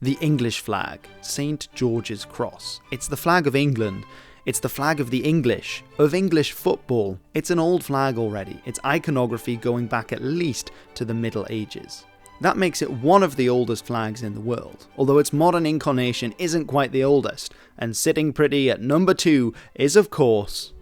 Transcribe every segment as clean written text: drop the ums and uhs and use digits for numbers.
The English flag, St. George's Cross. It's the flag of England. It's the flag of the English, of English football. It's an old flag already. It's iconography going back at least to the Middle Ages. That makes it one of the oldest flags in the world, although its modern incarnation isn't quite the oldest, and sitting pretty at number 2 is, of course,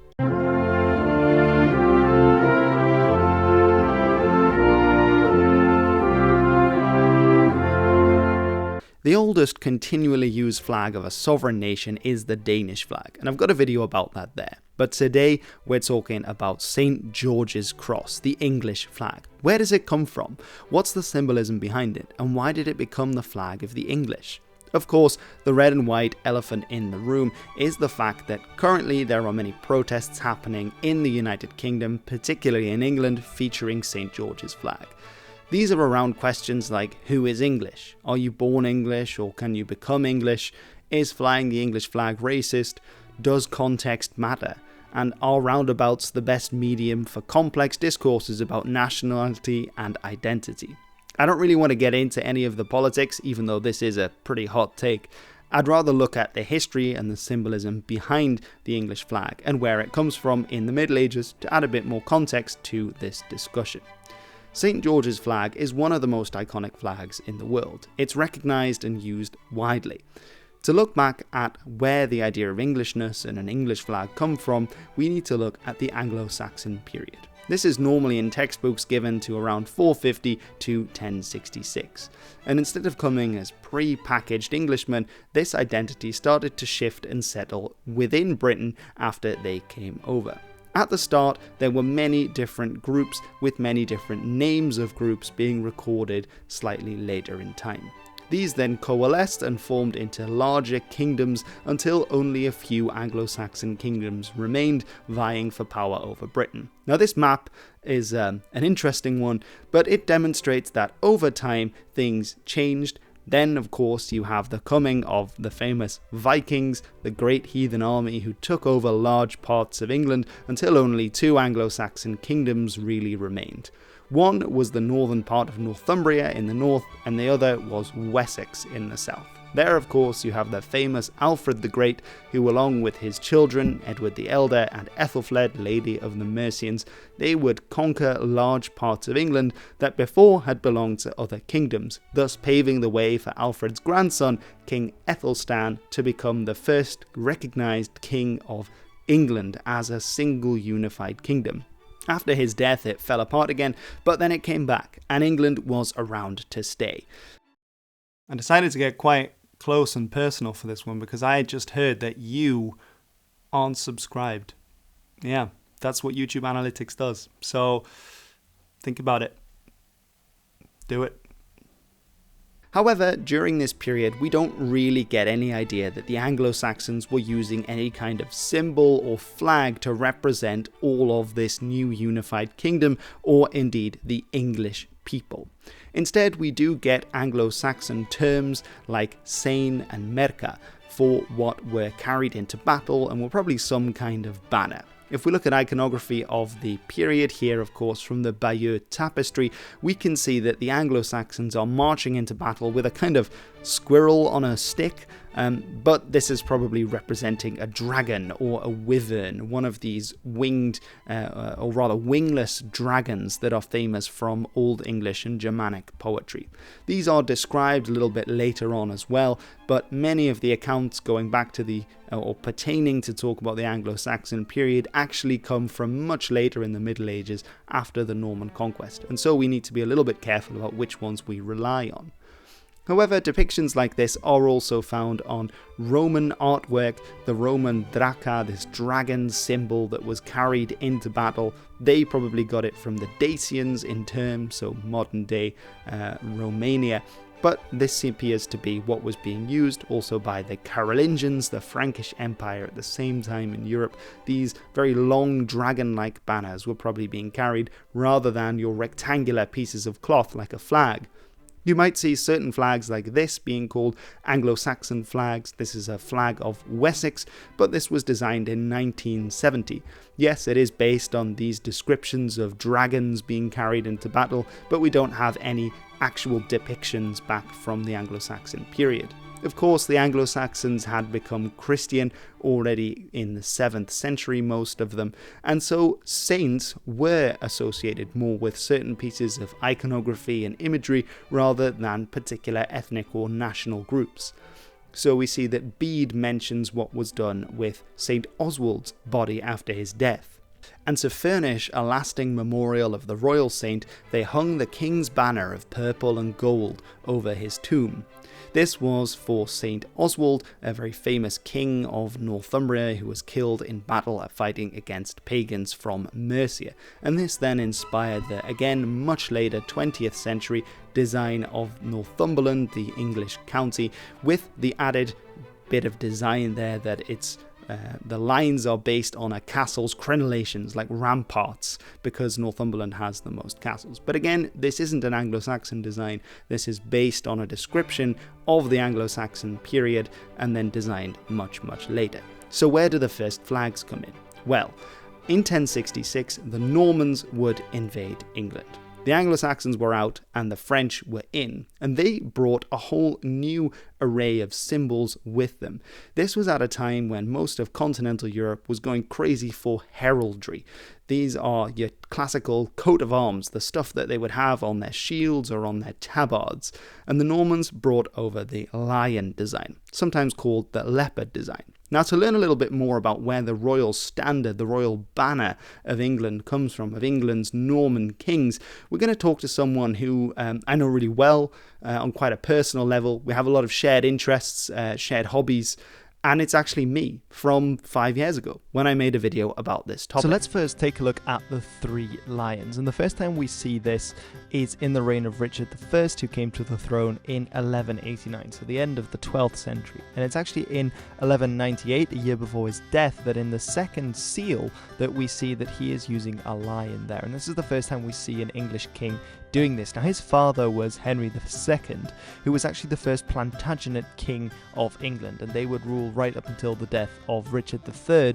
the oldest continually used flag of a sovereign nation is the Danish flag, and I've got a video about that there. But today we're talking about St. George's Cross, the English flag. Where does it come from? What's the symbolism behind it? And why did it become the flag of the English? Of course, the red and white elephant in the room is the fact that currently there are many protests happening in the United Kingdom, particularly in England, featuring St. George's flag. These are around questions like, who is English? Are you born English or can you become English? Is flying the English flag racist? Does context matter? And are roundabouts the best medium for complex discourses about nationality and identity? I don't really want to get into any of the politics, even though this is a pretty hot take. I'd rather look at the history and the symbolism behind the English flag and where it comes from in the Middle Ages to add a bit more context to this discussion. St. George's flag is one of the most iconic flags in the world. It's recognised and used widely. To look back at where the idea of Englishness and an English flag come from, we need to look at the Anglo-Saxon period. This is normally in textbooks given to around 450 to 1066. And instead of coming as pre-packaged Englishmen, this identity started to shift and settle within Britain after they came over. At the start, there were many different groups with many different names of groups being recorded slightly later in time. These then coalesced and formed into larger kingdoms until only a few Anglo-Saxon kingdoms remained vying for power over Britain. Now this map is an interesting one, but it demonstrates that over time things changed. Then, of course, you have the coming of the famous Vikings, the great heathen army who took over large parts of England until only 2 Anglo-Saxon kingdoms really remained. One was the northern part of Northumbria in the north, and the other was Wessex in the south. There, of course, you have the famous Alfred the Great, who along with his children, Edward the Elder and Ethelfled, Lady of the Mercians, they would conquer large parts of England that before had belonged to other kingdoms, thus paving the way for Alfred's grandson, King Ethelstan, to become the first recognised king of England as a single unified kingdom. After his death, it fell apart again, but then it came back, and England was around to stay. I decided to get quite close and personal for this one because I had just heard that you aren't subscribed. Yeah, that's what YouTube Analytics does. So think about it. Do it. However, during this period, we don't really get any idea that the Anglo-Saxons were using any kind of symbol or flag to represent all of this new unified kingdom, or indeed the English people. Instead, we do get Anglo-Saxon terms like Seine and Merca for what were carried into battle and were probably some kind of banner. If we look at iconography of the period here, of course, from the Bayeux Tapestry, we can see that the Anglo-Saxons are marching into battle with a kind of squirrel on a stick, but this is probably representing a dragon or a wyvern, one of these winged, or rather wingless dragons that are famous from Old English and Germanic poetry. These are described a little bit later on as well, but many of the accounts going back to the or pertaining to talk about the Anglo-Saxon period actually come from much later in the Middle Ages after the Norman conquest, and so we need to be a little bit careful about which ones we rely on. However, depictions like this are also found on Roman artwork. The Roman draca, this dragon symbol that was carried into battle, they probably got it from the Dacians in turn, so modern day Romania. But this appears to be what was being used also by the Carolingians, the Frankish Empire at the same time in Europe. These very long dragon-like banners were probably being carried rather than your rectangular pieces of cloth like a flag. You might see certain flags like this being called Anglo-Saxon flags. This is a flag of Wessex, but this was designed in 1970. Yes, it is based on these descriptions of dragons being carried into battle, but we don't have any actual depictions back from the Anglo-Saxon period. Of course, the Anglo-Saxons had become Christian already in the 7th century, most of them, and so saints were associated more with certain pieces of iconography and imagery rather than particular ethnic or national groups. So we see that Bede mentions what was done with St. Oswald's body after his death. And to furnish a lasting memorial of the royal saint, they hung the king's banner of purple and gold over his tomb. This was for St. Oswald, a very famous king of Northumbria who was killed in battle fighting against pagans from Mercia. And this then inspired the, again, much later 20th century design of Northumberland, the English county, with the added bit of design there that the lines are based on a castle's crenellations, like ramparts, because Northumberland has the most castles. But again, this isn't an Anglo-Saxon design. This is based on a description of the Anglo-Saxon period and then designed much, much later. So where do the first flags come in? Well, in 1066, the Normans would invade England. The Anglo-Saxons were out and the French were in, and they brought a whole new array of symbols with them. This was at a time when most of continental Europe was going crazy for heraldry. These are your classical coat of arms, the stuff that they would have on their shields or on their tabards. And the Normans brought over the lion design, sometimes called the leopard design. Now, to learn a little bit more about where the royal standard, the royal banner of England comes from, of England's Norman kings, we're going to talk to someone who I know really well on quite a personal level. We have a lot of shared interests, shared hobbies, and it's actually me from 5 years ago when I made a video about this topic. So let's first take a look at the three lions. And the first time we see this is in the reign of Richard I, who came to the throne in 1189, so the end of the 12th century. And it's actually in 1198, a year before his death, that in the second seal that we see that he is using a lion there. And this is the first time we see an English king doing this. Now, his father was Henry II, who was actually the first Plantagenet king of England, and they would rule right up until the death of Richard III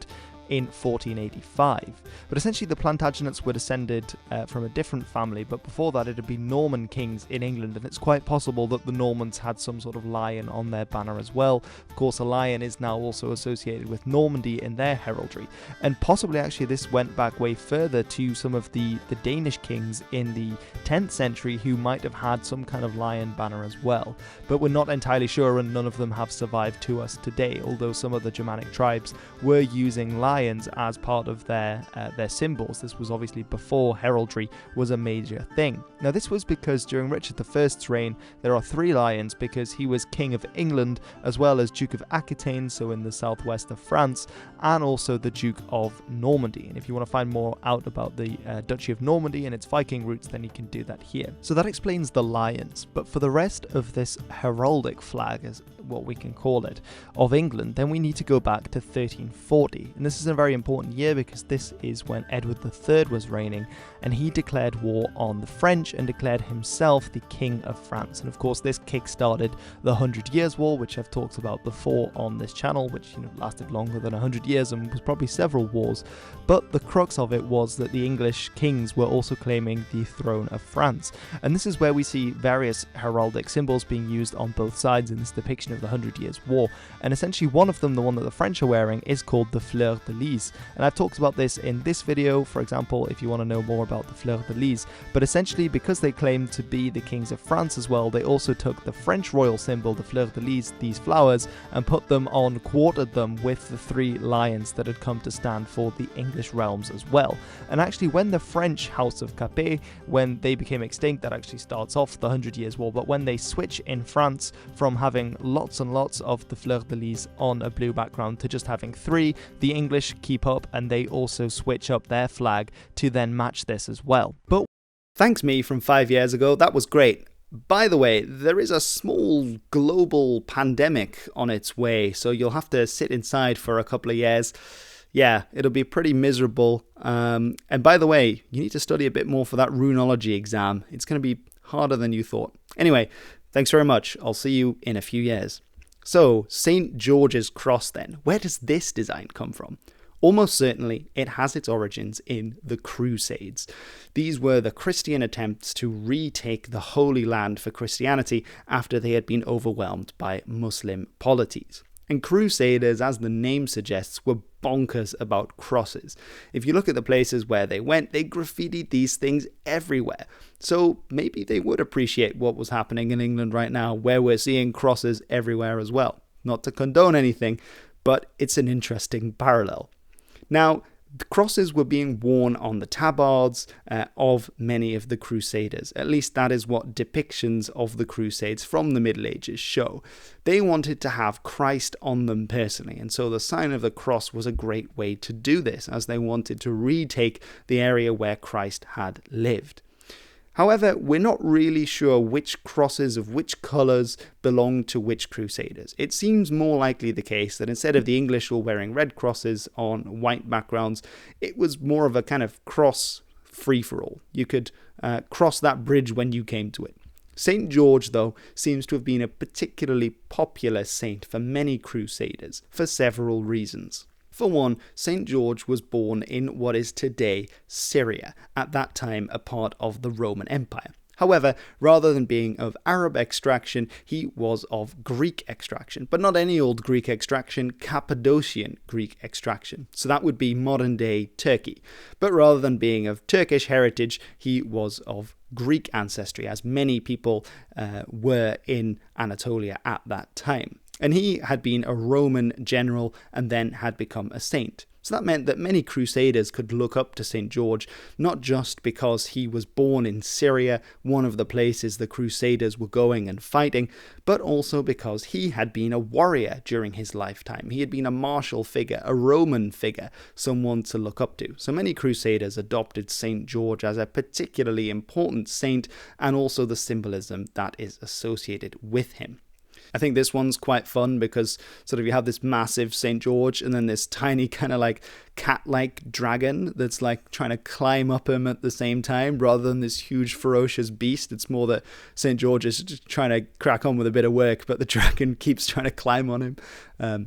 in 1485. But essentially the Plantagenets were descended from a different family, but before that it had been Norman kings in England, and it's quite possible that the Normans had some sort of lion on their banner as well. Of course, a lion is now also associated with Normandy in their heraldry, and possibly actually this went back way further to some of the Danish kings in the 10th century who might have had some kind of lion banner as well. But we're not entirely sure, and none of them have survived to us today, although some of the Germanic tribes were using lions as part of their symbols. This was obviously before heraldry was a major thing. Now, this was because during Richard I's reign there are three lions, because he was King of England as well as Duke of Aquitaine, so in the southwest of France, and also the Duke of Normandy. And if you want to find more out about the Duchy of Normandy and its Viking roots, then you can do that here. So that explains the lions. But for the rest of this heraldic flag, as what we can call it, of England, then we need to go back to 1340. And this is a very important year because this is when Edward III was reigning, and he declared war on the French and declared himself the King of France. And of course this kick-started the 100 Years' War, which I've talked about before on this channel, which lasted longer than 100 years and was probably several wars. But the crux of it was that the English kings were also claiming the throne of France. And this is where we see various heraldic symbols being used on both sides in this depiction of the 100 Years' War. And essentially one of them, the one that the French are wearing, is called the fleur de lis. And I've talked about this in this video, for example, if you want to know more about the fleur de lis. But essentially, because they claimed to be the kings of France as well, they also took the French royal symbol, the fleur de lis, these flowers, and put them on, quartered them with the three lions that had come to stand for the English realms as well. And actually, when the French House of Capet, when they became extinct, that actually starts off the 100 Years' War, but when they switch in France from having lots and lots of the fleur de lis on a blue background to just having three, the English keep up and they also switch up their flag to then match this as well. But thanks, me, from 5 years ago. That was great. By the way, there is a small global pandemic on its way, so you'll have to sit inside for a couple of years. Yeah, it'll be pretty miserable. And by the way, you need to study a bit more for that runology exam. It's going to be harder than you thought. Anyway, thanks very much. I'll see you in a few years. So, St. George's Cross then. Where does this design come from? Almost certainly, it has its origins in the Crusades. These were the Christian attempts to retake the Holy Land for Christianity after they had been overwhelmed by Muslim polities. And crusaders, as the name suggests, were bonkers about crosses. If you look at the places where they went, they graffitied these things everywhere. So maybe they would appreciate what was happening in England right now, where we're seeing crosses everywhere as well. Not to condone anything, but it's an interesting parallel. Now, the crosses were being worn on the tabards of many of the Crusaders. At least that is what depictions of the Crusades from the Middle Ages show. They wanted to have Christ on them personally, and so the sign of the cross was a great way to do this, as they wanted to retake the area where Christ had lived. However, we're not really sure which crosses of which colours belong to which crusaders. It seems more likely the case that instead of the English all wearing red crosses on white backgrounds, it was more of a kind of cross free-for-all. You could cross that bridge when you came to it. St. George, though, seems to have been a particularly popular saint for many crusaders, for several reasons. For one, St. George was born in what is today Syria, at that time a part of the Roman Empire. However, rather than being of Arab extraction, he was of Greek extraction, but not any old Greek extraction, Cappadocian Greek extraction. So that would be modern-day Turkey. But rather than being of Turkish heritage, he was of Greek ancestry, as many people were in Anatolia at that time. And he had been a Roman general and then had become a saint. So that meant that many crusaders could look up to St. George, not just because he was born in Syria, one of the places the crusaders were going and fighting, but also because he had been a warrior during his lifetime. He had been a martial figure, a Roman figure, someone to look up to. So many crusaders adopted St. George as a particularly important saint, and also the symbolism that is associated with him. I think this one's quite fun because sort of you have this massive St. George and then this tiny kind of like cat-like dragon that's like trying to climb up him at the same time, rather than this huge ferocious beast. It's more that St. George is just trying to crack on with a bit of work, but the dragon keeps trying to climb on him.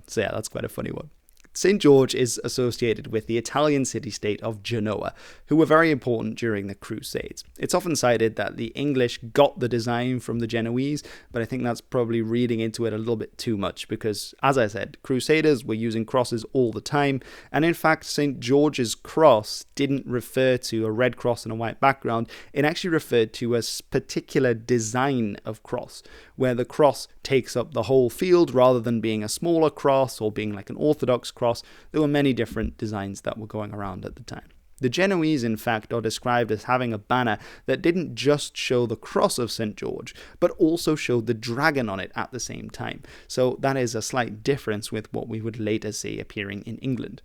So yeah, that's quite a funny one. St. George is associated with the Italian city-state of Genoa, who were very important during the Crusades. It's often cited that the English got the design from the Genoese, but I think that's probably reading into it a little bit too much because, as I said, Crusaders were using crosses all the time, and in fact, St. George's cross didn't refer to a red cross on a white background. It actually referred to a particular design of cross, where the cross takes up the whole field rather than being a smaller cross or being like an Orthodox cross. There were many different designs that were going around at the time. The Genoese, in fact, are described as having a banner that didn't just show the cross of St. George, but also showed the dragon on it at the same time. So that is a slight difference with what we would later see appearing in England.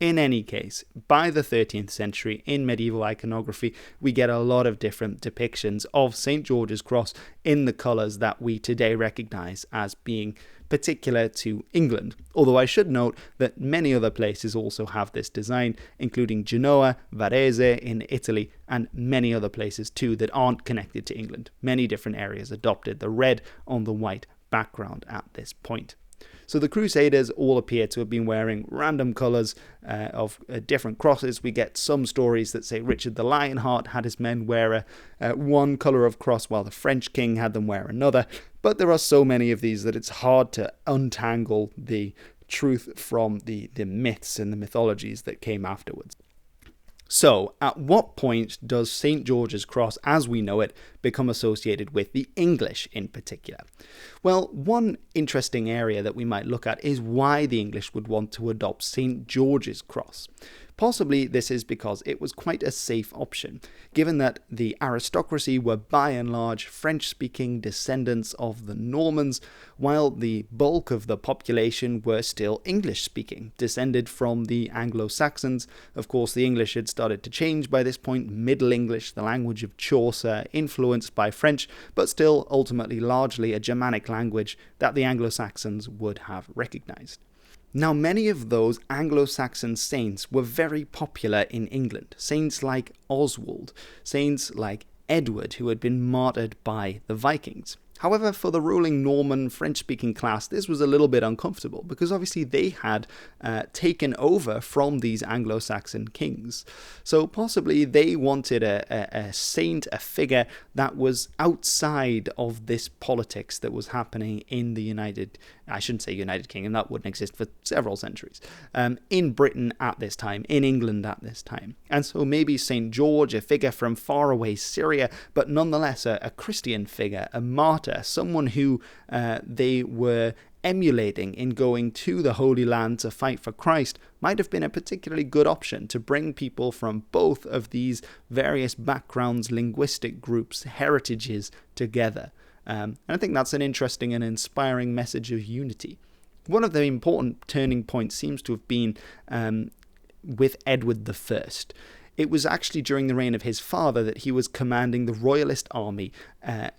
In any case, by the 13th century, in medieval iconography, we get a lot of different depictions of St. George's cross in the colours that we today recognise as being particular to England. Although I should note that many other places also have this design, including Genoa, Varese in Italy, and many other places too that aren't connected to England. Many different areas adopted the red on the white background at this point. So the Crusaders all appear to have been wearing random colours of different crosses. We get some stories that say Richard the Lionheart had his men wear one colour of cross while the French king had them wear another. But there are so many of these that it's hard to untangle the truth from the myths and the mythologies that came afterwards. So, at what point does St. George's Cross, as we know it, become associated with the English in particular? Well, one interesting area that we might look at is why the English would want to adopt St. George's Cross. Possibly this is because it was quite a safe option, given that the aristocracy were by and large French-speaking descendants of the Normans, while the bulk of the population were still English-speaking, descended from the Anglo-Saxons. Of course, the English had started to change by this point, Middle English, the language of Chaucer, influenced by French, but still ultimately largely a Germanic language that the Anglo-Saxons would have recognized. Now, many of those Anglo-Saxon saints were very popular in England. Saints like Oswald, saints like Edward, who had been martyred by the Vikings. However, for the ruling Norman French-speaking class, this was a little bit uncomfortable because obviously they had taken over from these Anglo-Saxon kings. So possibly they wanted a saint, a figure that was outside of this politics that was happening in the I shouldn't say United Kingdom, that wouldn't exist for several centuries, in Britain at this time, in England at this time. And so maybe St. George, a figure from faraway Syria, but nonetheless a Christian figure, a martyr, someone who they were emulating in going to the Holy Land to fight for Christ, might have been a particularly good option to bring people from both of these various backgrounds, linguistic groups, heritages together. And I think that's an interesting and inspiring message of unity. One of the important turning points seems to have been with Edward I. It was actually during the reign of his father that he was commanding the royalist army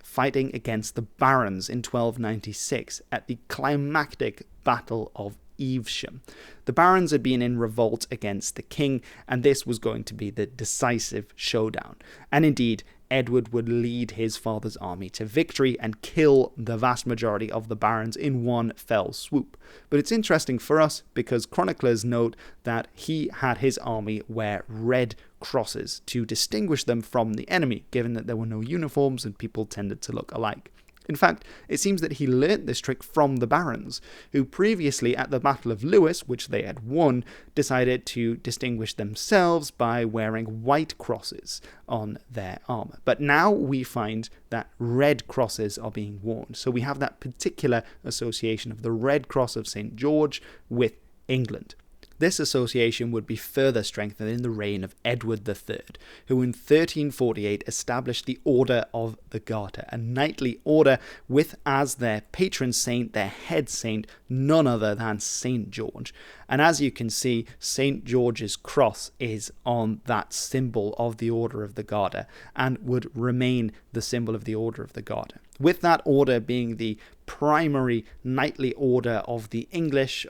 fighting against the barons in 1296 at the climactic Battle of Evesham. The barons had been in revolt against the king, and this was going to be the decisive showdown. And indeed, Edward would lead his father's army to victory and kill the vast majority of the barons in one fell swoop. But it's interesting for us because chroniclers note that he had his army wear red crosses to distinguish them from the enemy, given that there were no uniforms and people tended to look alike. In fact, it seems that he learnt this trick from the barons, who previously at the Battle of Lewes, which they had won, decided to distinguish themselves by wearing white crosses on their armour. But now we find that red crosses are being worn. So we have that particular association of the Red Cross of St. George with England. This association would be further strengthened in the reign of Edward III, who in 1348 established the Order of the Garter, a knightly order with as their patron saint, their head saint, none other than St. George. And as you can see, St. George's cross is on that symbol of the Order of the Garter and would remain the symbol of the Order of the Garter. With that order being the primary knightly order of the English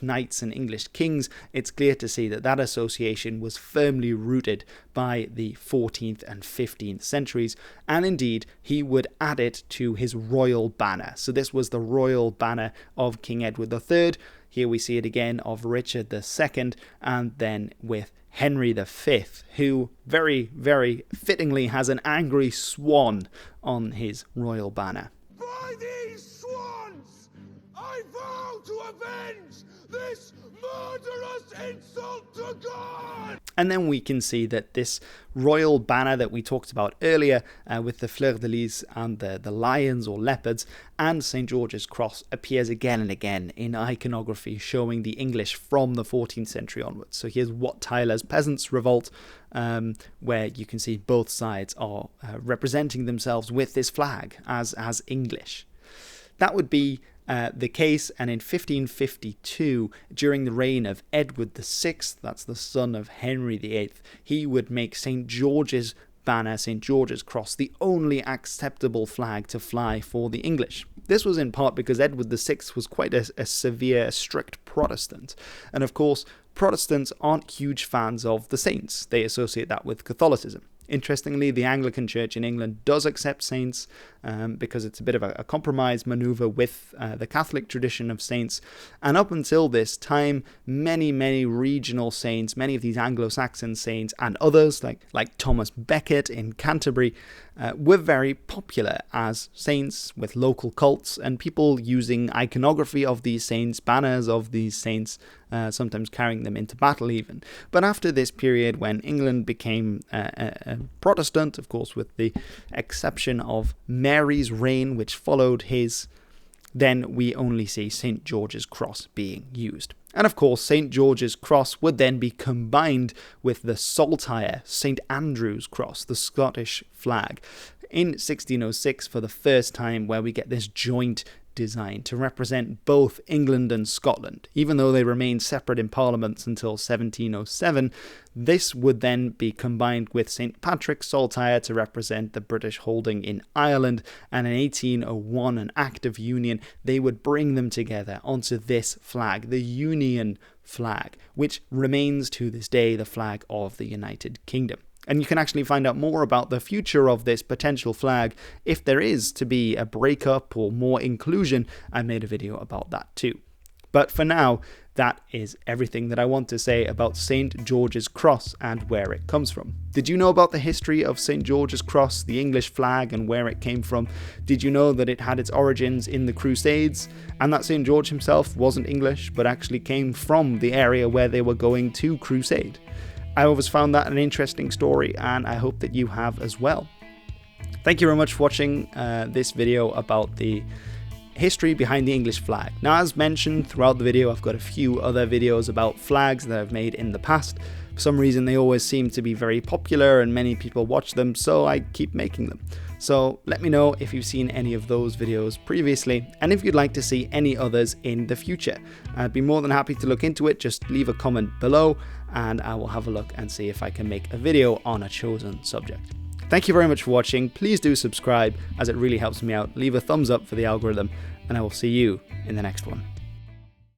knights and English kings, it's clear to see that that association was firmly rooted by the 14th and 15th centuries, and indeed he would add it to his royal banner. So this was the royal banner of King Edward III. Here we see it again of Richard II, and then with Henry V, who very, very fittingly has an angry swan on his royal banner. By these swans, I vow to avenge this murderous insult to God! And then we can see that this royal banner that we talked about earlier with the fleur-de-lis and the lions or leopards and St. George's cross appears again and again in iconography showing the English from the 14th century onwards. So here's Wat Tyler's Peasants' Revolt, where you can see both sides are representing themselves with this flag as English. That would be the case, and in 1552, during the reign of Edward VI, that's the son of Henry VIII, he would make St. George's banner, St. George's cross, the only acceptable flag to fly for the English. This was in part because Edward VI was quite a severe, strict Protestant, and of course, Protestants aren't huge fans of the saints. They associate that with Catholicism. Interestingly, the Anglican Church in England does accept saints because it's a bit of a compromise maneuver with the Catholic tradition of saints. And up until this time, many regional saints, many of these Anglo-Saxon saints and others like Thomas Becket in Canterbury were very popular as saints with local cults and people using iconography of these saints, banners of these saints, sometimes carrying them into battle even. But after this period when England became Protestant, of course with the exception of Mary's reign which followed his, then we only see St. George's cross being used. And of course St. George's cross would then be combined with the Saltire, St. Andrew's cross, the Scottish flag, in 1606 for the first time, where we get this joint design to represent both England and Scotland. Even though they remained separate in parliaments until 1707, this would then be combined with St. Patrick's Saltire to represent the British holding in Ireland, and in 1801, an Act of Union, they would bring them together onto this flag, the Union flag, which remains to this day the flag of the United Kingdom. And you can actually find out more about the future of this potential flag. If there is to be a breakup or more inclusion, I made a video about that too. But for now, that is everything that I want to say about St. George's Cross and where it comes from. Did you know about the history of St. George's Cross, the English flag, and where it came from? Did you know that it had its origins in the Crusades, and that St. George himself wasn't English, but actually came from the area where they were going to crusade? I always found that an interesting story, and I hope that you have as well. Thank you very much for watching this video about the history behind the English flag. Now, as mentioned throughout the video, I've got a few other videos about flags that I've made in the past. For some reason, they always seem to be very popular and many people watch them, so I keep making them. So let me know if you've seen any of those videos previously, and if you'd like to see any others in the future. I'd be more than happy to look into it. Just leave a comment below and I will have a look and see if I can make a video on a chosen subject. Thank you very much for watching. Please do subscribe, as it really helps me out. Leave a thumbs up for the algorithm, and I will see you in the next one.